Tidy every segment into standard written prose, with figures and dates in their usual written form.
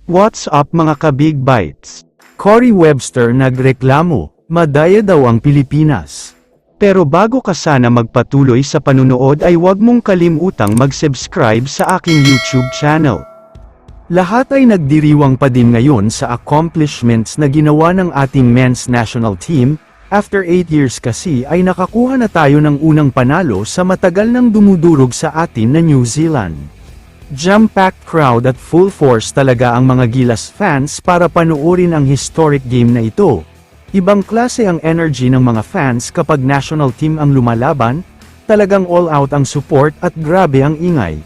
What's up mga ka-Big Bites? Cory Webster nagreklamo, madaya daw ang Pilipinas. Pero bago ka sana magpatuloy sa panunood ay huwag mong kalimutang mag-subscribe sa aking YouTube channel. Lahat ay nagdiriwang pa din ngayon sa accomplishments na ginawa ng ating men's national team. After 8 years kasi ay nakakuha na tayo ng unang panalo sa matagal nang dumudurog sa atin na New Zealand. Jam-packed crowd at full force talaga ang mga Gilas fans para panoorin ang historic game na ito. Ibang klase ang energy ng mga fans kapag national team ang lumalaban, talagang all out ang support at grabe ang ingay.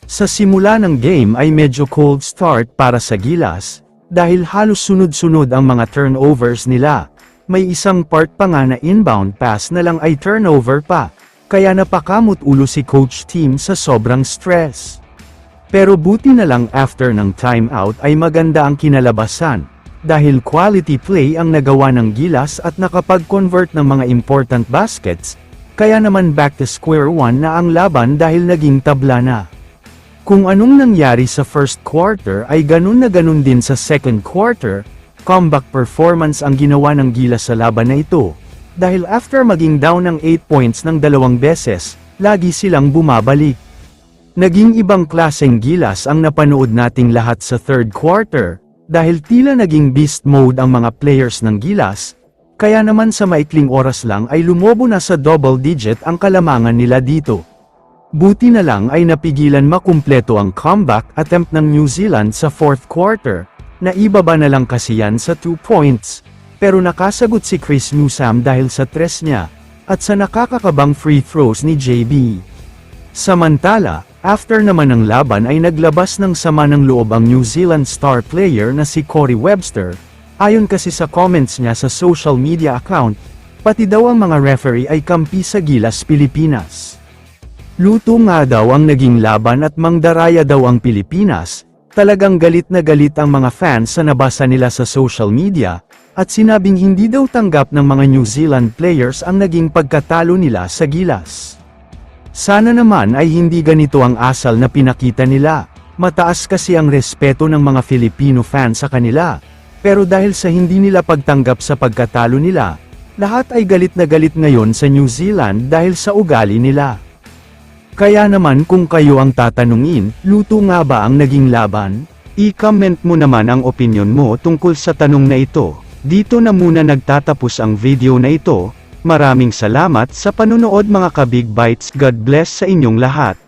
Sa simula ng game ay medyo cold start para sa Gilas, dahil halos sunod-sunod ang mga turnovers nila. May isang part pa nga na inbound pass na lang ay turnover pa, kaya napakamot ulo si coach team sa sobrang stress. Pero buti na lang after ng timeout ay maganda ang kinalabasan, dahil quality play ang nagawa ng Gilas at nakapag-convert ng mga important baskets, kaya naman back to square one na ang laban dahil naging tabla na. Kung anong nangyari sa first quarter ay ganun na ganun din sa second quarter, comeback performance ang ginawa ng Gilas sa laban na ito, dahil after maging down ng 8 points ng 2 beses, lagi silang bumabalik. Naging ibang klaseng Gilas ang napanood nating lahat sa third quarter, dahil tila naging beast mode ang mga players ng Gilas, kaya naman sa maikling oras lang ay lumobo na sa double digit ang kalamangan nila dito. Buti na lang ay napigilan makumpleto ang comeback attempt ng New Zealand sa fourth quarter, na ibaba na lang kasi yan sa 2 points, pero nakasagot si Chris Newsome dahil sa tres niya, at sa nakakakabang free throws ni JB. Samantala, after naman ng laban ay naglabas ng sama ng loob ang New Zealand star player na si Cory Webster, ayon kasi sa comments niya sa social media account, pati daw ang mga referee ay kampi sa Gilas Pilipinas. Luto nga daw ang naging laban at mangdaraya daw ang Pilipinas, talagang galit na galit ang mga fans sa nabasa nila sa social media, at sinabing hindi daw tanggap ng mga New Zealand players ang naging pagkatalo nila sa Gilas. Sana naman ay hindi ganito ang asal na pinakita nila, mataas kasi ang respeto ng mga Filipino fans sa kanila, pero dahil sa hindi nila pagtanggap sa pagkatalo nila, lahat ay galit na galit ngayon sa New Zealand dahil sa ugali nila. Kaya naman kung kayo ang tatanungin, luto nga ba ang naging laban? I-comment mo naman ang opinion mo tungkol sa tanong na ito. Dito na muna nagtatapos ang video na ito. Maraming salamat sa panunood mga ka-Big Bites. God bless sa inyong lahat.